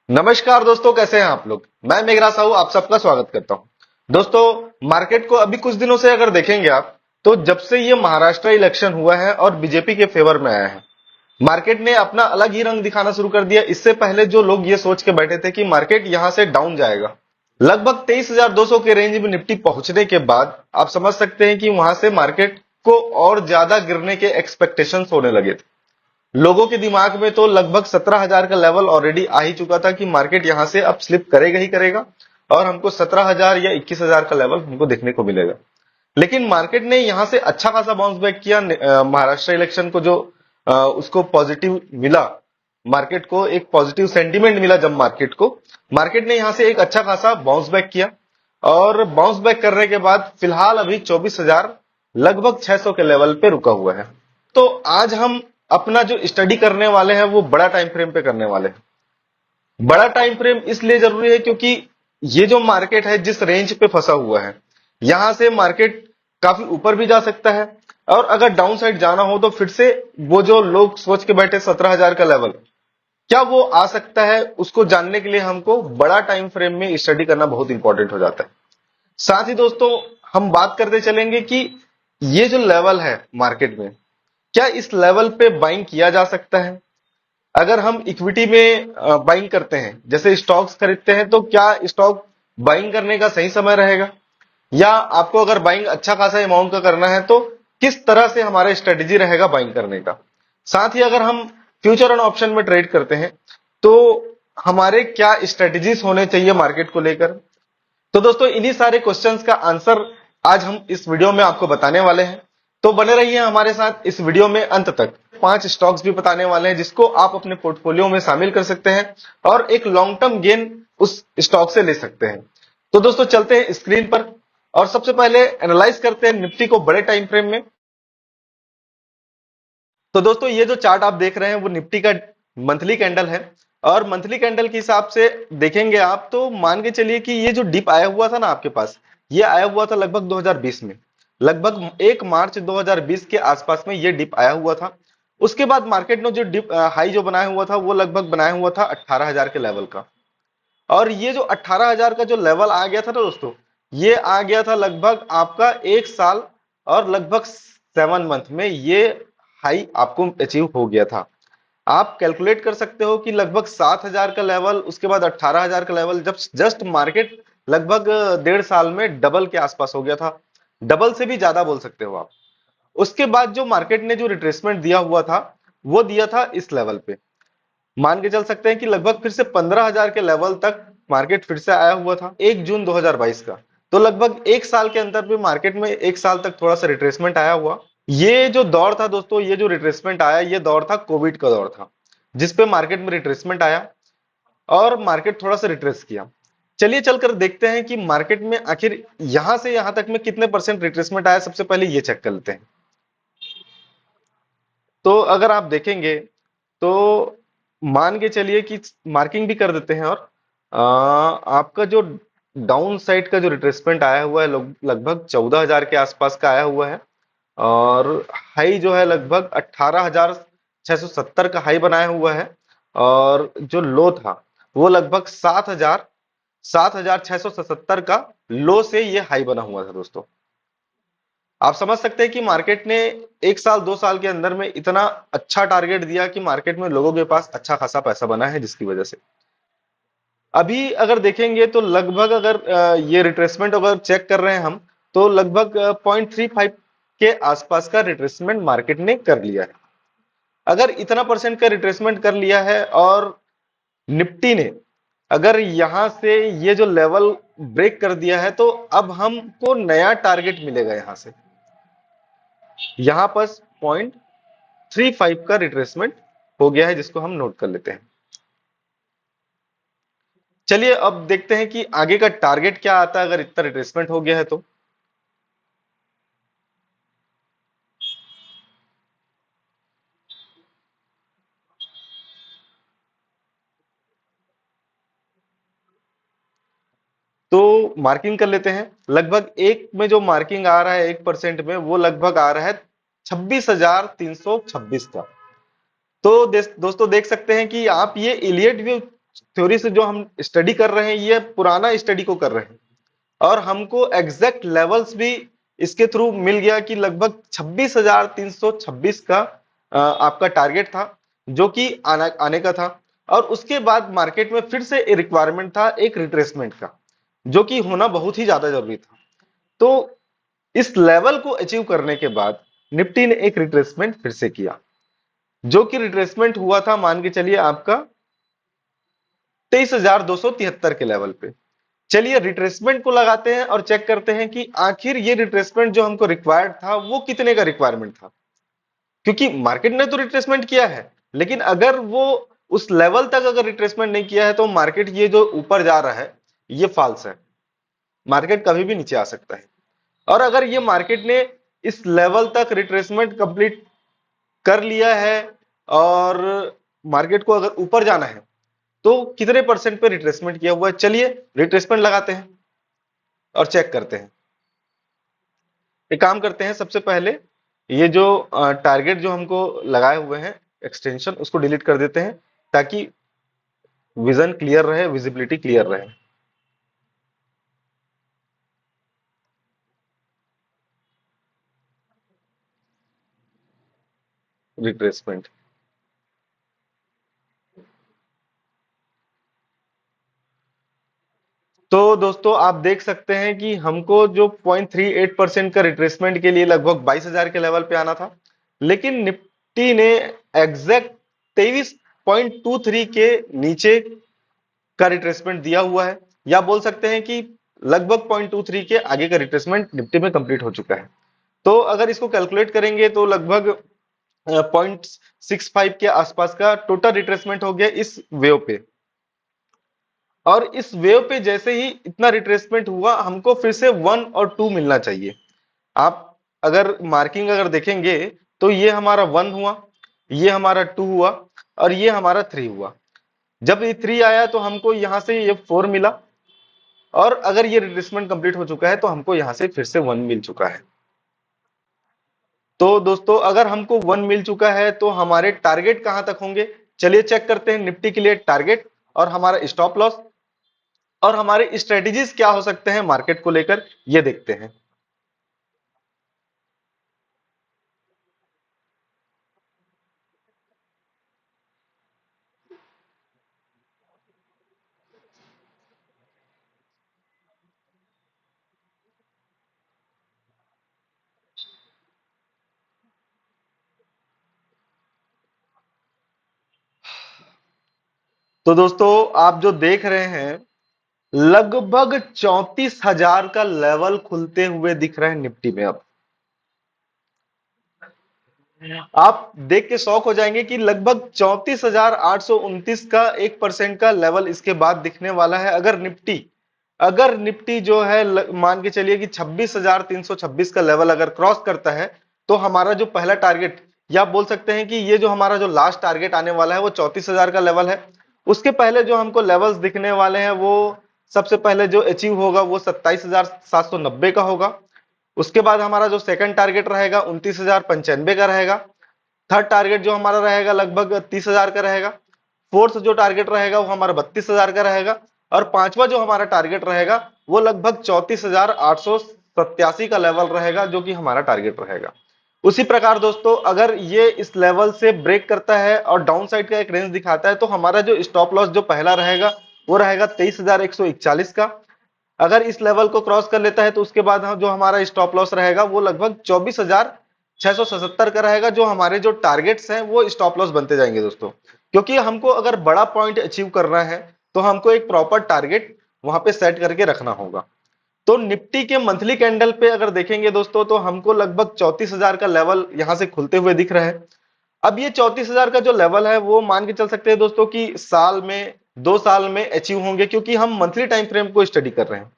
नमस्कार दोस्तों, कैसे हैं आप लोग। मैं मेघरा साहू आप सबका स्वागत करता हूं। दोस्तों, मार्केट को अभी कुछ दिनों से अगर देखेंगे आप, तो जब से ये महाराष्ट्र इलेक्शन हुआ है और बीजेपी के फेवर में आया है, मार्केट ने अपना अलग ही रंग दिखाना शुरू कर दिया। इससे पहले जो लोग ये सोच के बैठे थे कि मार्केट यहां से डाउन जाएगा, लगभग 23,200 के रेंज में निफ्टी पहुंचने के बाद आप समझ सकते हैं कि वहां से मार्केट को और ज्यादा गिरने के एक्सपेक्टेशंस होने लगे थे। लोगों के दिमाग में तो लगभग 17,000 का लेवल ऑलरेडी आ ही चुका था कि मार्केट यहां से अब स्लिप करेगा ही करेगा और हमको 17,000 या 21,000 का लेवल हमको देखने को मिलेगा। लेकिन मार्केट ने यहां से अच्छा खासा बाउंस बैक किया। महाराष्ट्र इलेक्शन को जो उसको पॉजिटिव मिला, मार्केट को एक पॉजिटिव सेंटीमेंट मिला, जब मार्केट ने यहां से एक अच्छा खासा बाउंस बैक किया और बाउंस बैक करने के बाद फिलहाल अभी 24,000 लगभग 600 के लेवल पे रुका हुआ है। तो आज हम अपना जो स्टडी करने वाले हैं वो बड़ा टाइम फ्रेम पे करने वाले हैं। बड़ा टाइम फ्रेम इसलिए जरूरी है क्योंकि ये जो मार्केट है जिस रेंज पे फंसा हुआ है, यहां से मार्केट काफी ऊपर भी जा सकता है और अगर डाउन साइड जाना हो तो फिर से वो जो लोग सोच के बैठे 17,000 का लेवल, क्या वो आ सकता है, उसको जानने के लिए हमको बड़ा टाइम फ्रेम में स्टडी करना बहुत इंपॉर्टेंट हो जाता है। साथ ही दोस्तों, हम बात करते चलेंगे कि ये जो लेवल है मार्केट में, क्या इस लेवल पे बाइंग किया जा सकता है। अगर हम इक्विटी में बाइंग करते हैं, जैसे स्टॉक्स खरीदते हैं, तो क्या स्टॉक बाइंग करने का सही समय रहेगा, या आपको अगर बाइंग अच्छा खासा अमाउंट का करना है तो किस तरह से हमारा स्ट्रेटेजी रहेगा बाइंग करने का। साथ ही अगर हम फ्यूचर एंड ऑप्शन में ट्रेड करते हैं तो हमारे क्या स्ट्रेटेजीज होने चाहिए मार्केट को लेकर। तो दोस्तों, इन्हीं सारे क्वेश्चंस का आंसर आज हम इस वीडियो में आपको बताने वाले हैं। तो बने रहिए हमारे साथ इस वीडियो में अंत तक। 5 स्टॉक्स भी बताने वाले हैं जिसको आप अपने पोर्टफोलियो में शामिल कर सकते हैं और एक लॉन्ग टर्म गेन उस स्टॉक से ले सकते हैं। तो दोस्तों, चलते हैं स्क्रीन पर और सबसे पहले एनालाइज करते हैं निफ्टी को बड़े टाइम फ्रेम में। तो दोस्तों, ये जो चार्ट आप देख रहे हैं वो निफ्टी का मंथली कैंडल है और मंथली कैंडल के हिसाब से देखेंगे आप तो मान के चलिए कि ये जो डिप आया हुआ था ना आपके पास, ये आया हुआ था लगभग 2020 में, लगभग 1 मार्च 2020 के आसपास में ये डिप आया हुआ था। उसके बाद मार्केट ने जो डिप हाई जो बनाया हुआ था वो लगभग बनाया हुआ था 18,000 के लेवल का। और ये जो 18,000 का जो लेवल आ गया था ना दोस्तों, ये आ गया था लगभग आपका 1 साल और लगभग 7 मंथ में ये हाई आपको अचीव हो गया था। आप कैलकुलेट कर सकते हो कि लगभग 7,000 का लेवल, उसके बाद 18,000 का लेवल, जब जस्ट मार्केट लगभग 1.5 साल में डबल के आसपास हो गया था। डबल से भी ज्यादा बोल सकते हो आप। उसके बाद जो मार्केट ने जो रिट्रेसमेंट दिया हुआ था वो दिया था इस लेवल पे। मान के चल सकते हैं कि लगभग फिर से 15,000 के लेवल तक मार्केट फिर से आया हुआ था 1 जून 2022 का। तो लगभग 1 साल के अंदर भी मार्केट में 1 साल तक थोड़ा सा रिट्रेसमेंट आया हुआ। ये जो दौर था दोस्तों, ये जो रिट्रेसमेंट आया, ये दौर था कोविड का दौर था, जिसपे मार्केट में रिट्रेसमेंट आया और मार्केट थोड़ा सा रिट्रेस किया। चलिए चलकर देखते हैं कि मार्केट में आखिर यहां से यहां तक में कितने परसेंट रिट्रेसमेंट आया। सबसे पहले ये चेक कर लेते हैं। तो अगर आप देखेंगे तो मान के चलिए कि मार्किंग भी कर देते हैं और आपका जो डाउन साइड का जो रिट्रेसमेंट आया हुआ है लगभग 14,000 के आसपास का आया हुआ है और हाई जो है लगभग 18,670 का हाई बनाया हुआ है और जो लो था वो लगभग 7,670 का लो से ये हाई बना हुआ था दोस्तों। आप समझ सकते हैं कि मार्केट ने 1 साल 2 साल के अंदर में इतना अच्छा टारगेट दिया कि मार्केट में लोगों के पास अच्छा खासा पैसा बना है, जिसकी वजह से अभी अगर देखेंगे तो लगभग अगर ये रिट्रेसमेंट अगर चेक कर रहे हैं हम, तो लगभग 0.35 के आसपास का रिट्रेसमेंट मार्केट ने कर लिया है। अगर इतना परसेंट का रिट्रेसमेंट कर लिया है और निफ्टी ने अगर यहां से ये जो लेवल ब्रेक कर दिया है, तो अब हमको नया टारगेट मिलेगा यहां से। यहां पर 0.35 का रिट्रेसमेंट हो गया है, जिसको हम नोट कर लेते हैं। चलिए अब देखते हैं कि आगे का टारगेट क्या आता है अगर इतना रिट्रेसमेंट हो गया है तो। तो मार्किंग कर लेते हैं। लगभग एक में जो मार्किंग आ रहा है 1% में, वो लगभग आ रहा है 26,326 का। तो दोस्तों देख सकते हैं कि आप ये इलियट व्यू थ्योरी से जो हम स्टडी कर रहे हैं ये पुराना स्टडी को कर रहे हैं, और हमको एग्जैक्ट लेवल्स भी इसके थ्रू मिल गया कि लगभग 26,326 का आपका टारगेट था, जो कि आने का था। और उसके बाद मार्केट में फिर से रिक्वायरमेंट था एक रिट्रेसमेंट का, जो कि होना बहुत ही ज्यादा जरूरी था। तो इस लेवल को अचीव करने के बाद निफ्टी ने एक रिट्रेसमेंट फिर से किया, जो कि रिट्रेसमेंट हुआ था, मान के चलिए आपका 23,273 के लेवल पे। चलिए रिट्रेसमेंट को लगाते हैं और चेक करते हैं कि आखिर ये रिट्रेसमेंट जो हमको रिक्वायर्ड था वो कितने का रिक्वायरमेंट था। क्योंकि मार्केट ने तो रिट्रेसमेंट किया है, लेकिन अगर वो उस लेवल तक अगर रिट्रेसमेंट नहीं किया है तो मार्केट ये जो ऊपर जा रहा है ये फॉल्स है। मार्केट कभी भी नीचे आ सकता है। और अगर ये मार्केट ने इस लेवल तक रिट्रेसमेंट कंप्लीट कर लिया है और मार्केट को अगर ऊपर जाना है तो कितने परसेंट पे रिट्रेसमेंट किया हुआ है, चलिए रिट्रेसमेंट लगाते हैं और चेक करते हैं। एक काम करते हैं, सबसे पहले ये जो टारगेट जो हमको लगाए हुए हैं एक्सटेंशन, उसको डिलीट कर देते हैं ताकि विजन क्लियर रहे, विजिबिलिटी क्लियर रहे। रिट्रेसमेंट, तो दोस्तों आप देख सकते हैं कि हमको जो 0.38% का रिट्रेसमेंट के लिए लगभग 22,000 के लेवल पे आना था, लेकिन निफ्टी ने एग्जैक्ट 23.23 के नीचे का रिट्रेसमेंट दिया हुआ है, या बोल सकते हैं कि लगभग 0.23 के आगे का रिट्रेसमेंट निफ्टी में कंप्लीट हो चुका है। तो अगर इसको कैलकुलेट करेंगे तो लगभग 0.65 के आसपास का टोटल रिट्रेसमेंट हो गया इस वेव पे। और इस वेव पे जैसे ही इतना रिट्रेसमेंट हुआ, हमको फिर से 1 और 2 मिलना चाहिए। आप अगर मार्किंग अगर देखेंगे तो ये हमारा 1 हुआ, ये हमारा 2 हुआ, और ये हमारा 3 हुआ। जब ये 3 आया तो हमको यहां से ये 4 मिला, और अगर ये रिट्रेसमेंट कंप्लीट हो चुका है तो हमको यहां से फिर से 1 मिल चुका है। तो दोस्तों अगर हमको 1 मिल चुका है तो हमारे टारगेट कहां तक होंगे, चलिए चेक करते हैं। निफ्टी के लिए टारगेट और हमारा स्टॉप लॉस और हमारे स्ट्रेटेजीज क्या हो सकते हैं मार्केट को लेकर, ये देखते हैं। तो दोस्तों आप जो देख रहे हैं, लगभग 34,000 का लेवल खुलते हुए दिख रहा है निफ्टी में। अब आप देख के शौक हो जाएंगे कि लगभग 34,829 का 1% का लेवल इसके बाद दिखने वाला है। अगर निफ्टी जो है मान के चलिए कि 26,326 का लेवल अगर क्रॉस करता है तो हमारा जो पहला टारगेट, या आप बोल सकते हैं कि ये जो हमारा जो लास्ट टारगेट आने वाला है वो 34,000 का लेवल है। उसके पहले जो हमको लेवल्स दिखने वाले हैं वो सबसे पहले जो अचीव होगा वो 27,790 का होगा। उसके बाद हमारा जो सेकंड टारगेट रहेगा 29,095 का रहेगा। थर्ड टारगेट जो हमारा रहेगा लगभग 30,000 का रहेगा। फोर्थ जो टारगेट रहेगा वो हमारा 32,000 का रहेगा। और पांचवा जो हमारा टारगेट रहेगा वो लगभग 34,887 का लेवल रहेगा, जो कि हमारा टारगेट रहेगा। उसी प्रकार दोस्तों अगर ये इस लेवल से ब्रेक करता है और डाउन साइड का एक रेंज दिखाता है तो हमारा जो स्टॉप लॉस जो पहला रहेगा वो रहेगा 23,141 का। अगर इस लेवल को क्रॉस कर लेता है तो उसके बाद जो हमारा स्टॉप लॉस रहेगा वो लगभग 24,677 का रहेगा। जो हमारे जो टारगेट्स हैं वो स्टॉप लॉस बनते जाएंगे दोस्तों, क्योंकि हमको अगर बड़ा पॉइंट अचीव करना है तो हमको एक प्रॉपर टारगेट वहां पे सेट करके रखना होगा। तो निफ्टी के मंथली कैंडल पे अगर देखेंगे दोस्तों तो हमको लगभग 34,000 का लेवल यहां से खुलते हुए दिख रहा है। अब ये 34,000 का जो लेवल है वो मान के चल सकते हैं दोस्तों कि साल में, 2 साल में अचीव होंगे, क्योंकि हम मंथली टाइम फ्रेम को स्टडी कर रहे हैं।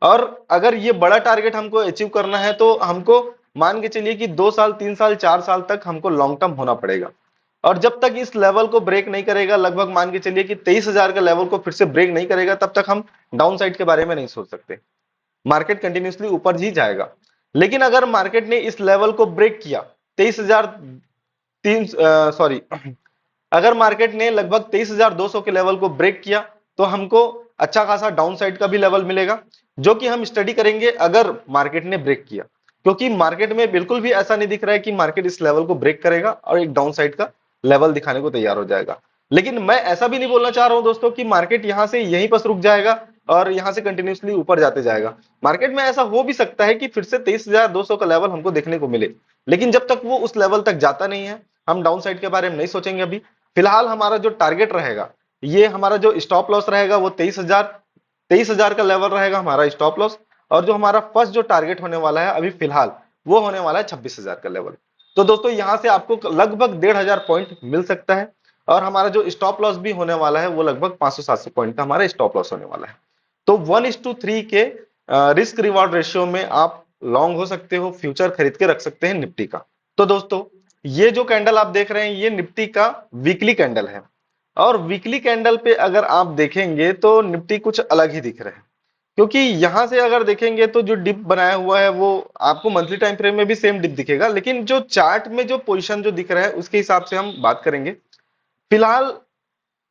और अगर ये बड़ा टारगेट हमको अचीव करना है तो हमको मान के चलिए कि 2 साल, 3 साल, 4 साल तक हमको लॉन्ग टर्म होना पड़ेगा। और जब तक इस लेवल को ब्रेक नहीं करेगा, लगभग मान के चलिए कि 23,000 का लेवल को फिर से ब्रेक नहीं करेगा, तब तक हम डाउन साइड के बारे में नहीं सोच सकते। मार्केट कंटिन्यूसली ऊपर ही जाएगा। लेकिन अगर मार्केट ने इस लेवल को ब्रेक किया, 23,003, सॉरी, अगर मार्केट ने लगभग 23,200 के लेवल को ब्रेक किया तो हमको अच्छा खासा डाउन साइड का भी लेवल मिलेगा, जो कि हम स्टडी करेंगे अगर मार्केट ने ब्रेक किया, क्योंकि मार्केट में बिल्कुल भी ऐसा नहीं दिख रहा है कि मार्केट इस लेवल को ब्रेक करेगा और एक डाउन साइड का लेवल दिखाने को तैयार हो जाएगा। लेकिन मैं ऐसा भी नहीं बोलना चाह रहा हूं दोस्तों कि मार्केट यहां से यहीं पर रुक जाएगा और यहां से कंटिन्यूसली ऊपर जाते जाएगा। मार्केट में ऐसा हो भी सकता है कि फिर से 23,200 का लेवल हमको देखने को मिले, लेकिन जब तक वो उस लेवल तक जाता नहीं है हम डाउन साइड के बारे में नहीं सोचेंगे। अभी फिलहाल हमारा जो टारगेट रहेगा, ये हमारा जो स्टॉप लॉस रहेगा वो 23,000 का लेवल रहेगा हमारा स्टॉप लॉस। और जो हमारा फर्स्ट जो टारगेट होने वाला है अभी फिलहाल, वो होने वाला है 26,000 का लेवल। तो दोस्तों यहां से आपको लगभग 1,500 पॉइंट मिल सकता है और हमारा जो स्टॉप लॉस भी होने वाला है वो लगभग 500-700 पॉइंट का हमारा स्टॉप लॉस होने वाला है। तो 1:3 के रिस्क रिवॉर्ड रेशियो में आप लॉन्ग हो सकते हो, फ्यूचर खरीद के रख सकते हैं निफ्टी का। तो दोस्तों ये जो कैंडल आप देख रहे हैं ये निफ्टी का वीकली कैंडल है, और वीकली कैंडल पे अगर आप देखेंगे तो निफ्टी कुछ अलग ही दिख रहे हैं, क्योंकि यहां से अगर देखेंगे तो जो डिप बनाया हुआ है वो आपको मंथली टाइम फ्रेम में भी सेम डिप दिखेगा, लेकिन जो चार्ट में जो पोजीशन जो दिख रहा है उसके हिसाब से हम बात करेंगे। फिलहाल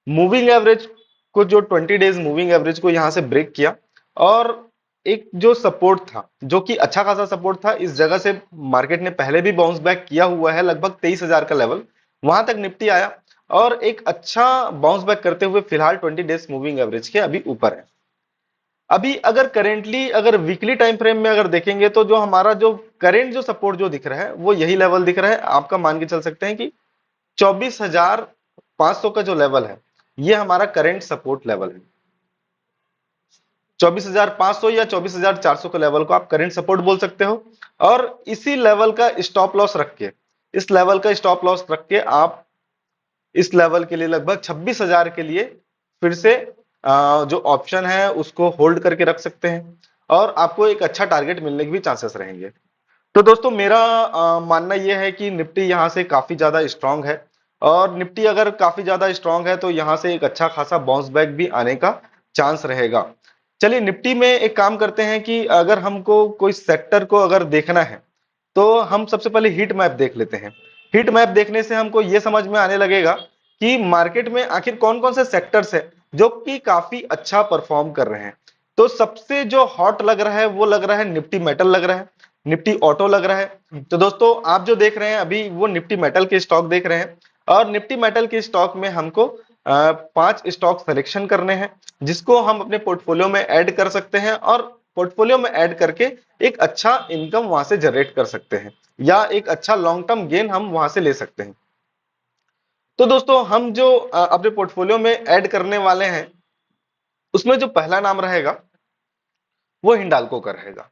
मूविंग एवरेज को, जो 20 डेज मूविंग एवरेज को यहां से ब्रेक किया और एक जो सपोर्ट था जो कि अच्छा खासा सपोर्ट था, इस जगह से मार्केट ने पहले भी बाउंस बैक किया हुआ है, लगभग 23,000 का लेवल वहां तक निफ्टी आया और एक अच्छा बाउंस बैक करते हुए फिलहाल 20 डेज मूविंग एवरेज के अभी ऊपर है। अभी अगर करेंटली अगर वीकली टाइम फ्रेम में अगर देखेंगे तो जो हमारा जो करेंट जो सपोर्ट जो दिख रहा है वो यही लेवल दिख रहा है। आपका मान के चल सकते हैं कि 24,500 का जो लेवल है ये हमारा करंट सपोर्ट लेवल है। 24,500 या 24,400 के लेवल को आप करंट सपोर्ट बोल सकते हो, और इसी लेवल का स्टॉप लॉस रख के, इस लेवल का स्टॉप लॉस रख के आप इस लेवल के लिए लगभग 26,000 के लिए फिर से जो ऑप्शन है उसको होल्ड करके रख सकते हैं और आपको एक अच्छा टारगेट मिलने के भी चांसेस रहेंगे। तो दोस्तों मेरा मानना यह है कि निफ्टी यहां से काफी ज्यादा स्ट्रांग है, और निफ्टी अगर काफी ज्यादा स्ट्रांग है तो यहां से एक अच्छा खासा बाउंस बैक भी आने का चांस रहेगा। चलिए निफ्टी में एक काम करते हैं कि अगर हमको कोई सेक्टर को अगर देखना है तो हम सबसे पहले हीट मैप देख लेते हैं। हीट मैप देखने से हमको यह समझ में आने लगेगा कि मार्केट में आखिर कौन कौन से सेक्टर्स है जो कि काफी अच्छा परफॉर्म कर रहे हैं। तो सबसे जो हॉट लग रहा है वो लग रहा है निफ्टी मेटल लग रहा है, निफ्टी ऑटो लग रहा है। तो दोस्तों आप जो देख रहे हैं अभी वो निफ्टी मेटल के स्टॉक देख रहे हैं, और निफ्टी मेटल के स्टॉक में हमको 5 स्टॉक सिलेक्शन करने हैं जिसको हम अपने पोर्टफोलियो में ऐड कर सकते हैं, और पोर्टफोलियो में ऐड करके एक अच्छा इनकम वहां से जनरेट कर सकते हैं या एक अच्छा लॉन्ग टर्म गेन हम वहां से ले सकते हैं। तो दोस्तों हम जो अपने पोर्टफोलियो में ऐड करने वाले हैं उसमें जो पहला नाम रहेगा वो हिंडाल्को का रहेगा।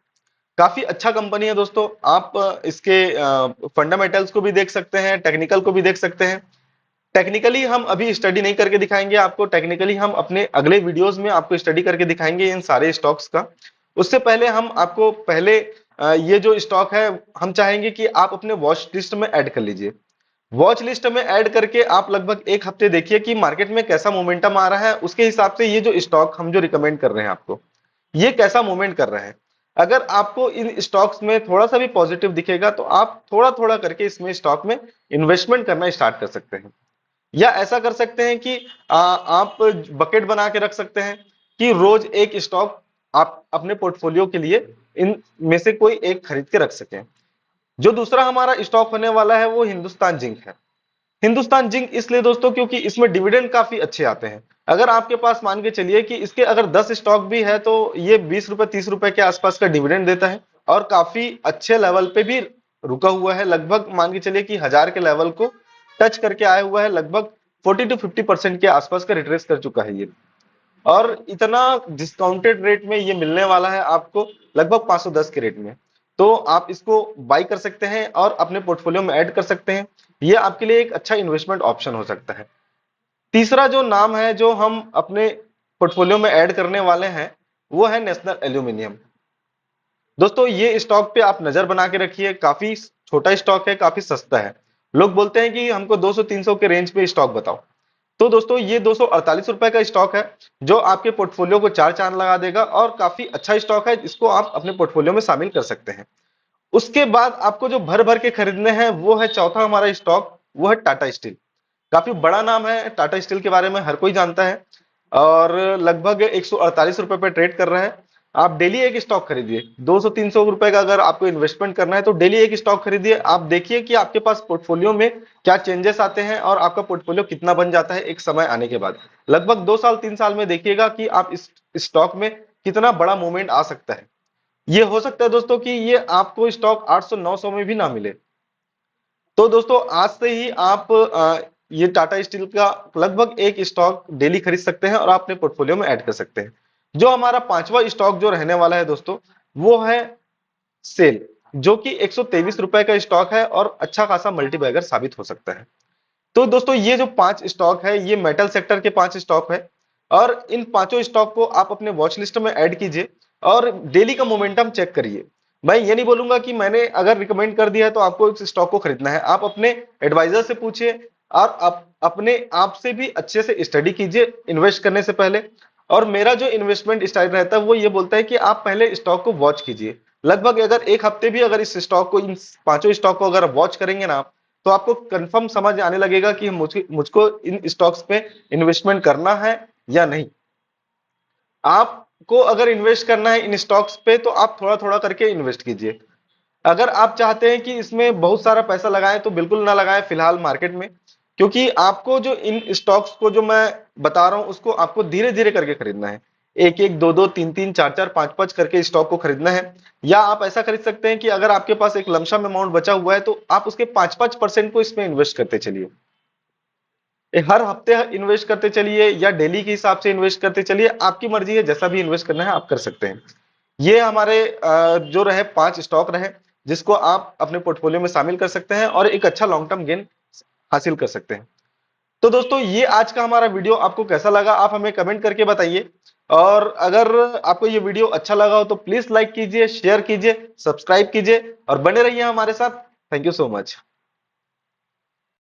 काफी अच्छा कंपनी है दोस्तों। आप इसके फंडामेंटल्स को भी देख सकते हैं, टेक्निकल को भी देख सकते हैं। टेक्निकली हम अभी स्टडी नहीं करके दिखाएंगे आपको, टेक्निकली हम अपने अगले वीडियोस में आपको स्टडी करके दिखाएंगे इन सारे स्टॉक्स का। उससे पहले हम आपको पहले ये जो स्टॉक है हम चाहेंगे कि आप अपने वॉच लिस्ट में ऐड कर लीजिए। वॉच लिस्ट में ऐड करके आप लगभग एक हफ्ते देखिए कि मार्केट में कैसा मोमेंटम आ रहा है, उसके हिसाब से ये जो स्टॉक हम जो रिकमेंड कर रहे हैं आपको ये कैसा मूवमेंट कर रहा है। अगर आपको इन स्टॉक्स में थोड़ा सा भी पॉजिटिव दिखेगा तो आप थोड़ा थोड़ा करके इसमें स्टॉक में इन्वेस्टमेंट करना स्टार्ट कर सकते हैं, या ऐसा कर सकते हैं कि आप बकेट बना के रख सकते हैं कि रोज एक स्टॉक आप अपने पोर्टफोलियो के लिए इन में से कोई एक खरीद के रख सकें। जो दूसरा हमारा स्टॉक होने वाला है वो हिंदुस्तान जिंक है। हिंदुस्तान जिंक इसलिए दोस्तों क्योंकि इसमें डिविडेंड काफी अच्छे आते हैं। अगर आपके पास मान के चलिए कि इसके अगर 10 स्टॉक भी है तो ये 20 रुपए 30 रुपए के आसपास का डिविडेंड देता है, और काफी अच्छे लेवल पे भी रुका हुआ है। लगभग मान के चलिए कि 1000 के लेवल को टच करके आया हुआ है, लगभग 40 to 50% के आसपास का रिट्रेस कर चुका है ये, और इतना डिस्काउंटेड रेट में ये मिलने वाला है आपको लगभग 510 के रेट में। तो आप इसको बाई कर सकते हैं और अपने पोर्टफोलियो में ऐड कर सकते हैं। ये आपके लिए एक अच्छा इन्वेस्टमेंट ऑप्शन हो सकता है। तीसरा जो नाम है जो हम अपने पोर्टफोलियो में ऐड करने वाले हैं वो है नेशनल एल्यूमिनियम। दोस्तों ये स्टॉक पे आप नजर बना के रखिए, काफी छोटा स्टॉक है, काफी सस्ता है। लोग बोलते हैं कि हमको 200-300 के रेंज पे स्टॉक बताओ, तो दोस्तों ये 248 रुपए का स्टॉक है जो आपके पोर्टफोलियो को चार चांद लगा देगा, और काफी अच्छा स्टॉक है जिसको आप अपने पोर्टफोलियो में शामिल कर सकते हैं। उसके बाद आपको जो भर भर के खरीदने हैं वो है चौथा हमारा स्टॉक, वो है टाटा स्टील। काफी बड़ा नाम है, टाटा स्टील के बारे में हर कोई जानता है और लगभग 148 रुपए पे ट्रेड कर रहा है। आप डेली एक स्टॉक खरीदिए, 200-300 रुपए का अगर आपको इन्वेस्टमेंट करना है तो डेली एक स्टॉक खरीदिए। आप देखिए कि आपके पास पोर्टफोलियो में क्या चेंजेस आते हैं और आपका पोर्टफोलियो कितना बन जाता है एक समय आने के बाद। लगभग 2 साल 3 साल में देखिएगा कि आप इस स्टॉक में कितना बड़ा मूवमेंट आ सकता है। ये हो सकता है दोस्तों कि ये आपको स्टॉक 800-900 में भी ना मिले। तो दोस्तों आज से ही आप ये टाटा स्टील का लगभग एक स्टॉक डेली खरीद सकते हैं और आप अपने पोर्टफोलियो में ऐड कर सकते हैं। जो हमारा पांचवा स्टॉक जो रहने वाला है दोस्तों, वो है सेल, जो कि 123 रुपए का स्टॉक है और अच्छा खासा मल्टीबैगर साबित हो सकता है। तो दोस्तों ये जो 5 स्टॉक है, ये मेटल सेक्टर के 5 स्टॉक है और इन पांचों स्टॉक को आप अपने वॉच लिस्ट में ऐड कीजिए और डेली का मोमेंटम चेक करिए। मैं ये नहीं बोलूंगा कि मैंने अगर रिकमेंड कर दिया है तो आपको इस स्टॉक को खरीदना है। आप अपने एडवाइजर से पूछिए और आप अपने आप से भी अच्छे से स्टडी कीजिए इन्वेस्ट करने से पहले। और मेरा जो इन्वेस्टमेंट स्टाइल रहता है वो ये बोलता है कि आप पहले स्टॉक को वॉच कीजिए। लगभग अगर एक हफ्ते भी अगर इस स्टॉक को, इन पांचों स्टॉक को अगर वॉच करेंगे ना आप, तो आपको कंफर्म समझ आने लगेगा कि मुझको इन स्टॉक्स पे इन्वेस्टमेंट करना है या नहीं। आपको अगर इन्वेस्ट करना है इन स्टॉक्स पे तो आप थोड़ा थोड़ा करके इन्वेस्ट कीजिए। अगर आप चाहते हैं कि इसमें बहुत सारा पैसा लगाएं तो बिल्कुल ना लगाएं फिलहाल मार्केट में, क्योंकि आपको जो इन स्टॉक्स को जो मैं बता रहा हूं उसको आपको धीरे धीरे करके खरीदना है। एक एक, दो दो, तीन तीन, चार चार, पांच पांच करके स्टॉक को खरीदना है। या आप ऐसा खरीद सकते हैं कि अगर आपके पास एक लमसम अमाउंट बचा हुआ है तो आप उसके 5-5% को इसमें इन्वेस्ट करते चलिए। हर हफ्ते इन्वेस्ट करते चलिए या डेली के हिसाब से इन्वेस्ट करते चलिए, आपकी मर्जी है, जैसा भी इन्वेस्ट करना है आप कर सकते हैं। ये हमारे जो रहे 5 स्टॉक रहे जिसको आप अपने पोर्टफोलियो में शामिल कर सकते हैं और एक अच्छा लॉन्ग टर्म गेन हासिल कर सकते हैं। तो दोस्तों ये आज का हमारा वीडियो आपको कैसा लगा आप हमें कमेंट करके बताइए। और अगर आपको ये वीडियो अच्छा लगा हो तो प्लीज लाइक कीजिए, शेयर कीजिए, सब्सक्राइब कीजिए और बने रहिए हमारे साथ। Thank you so much.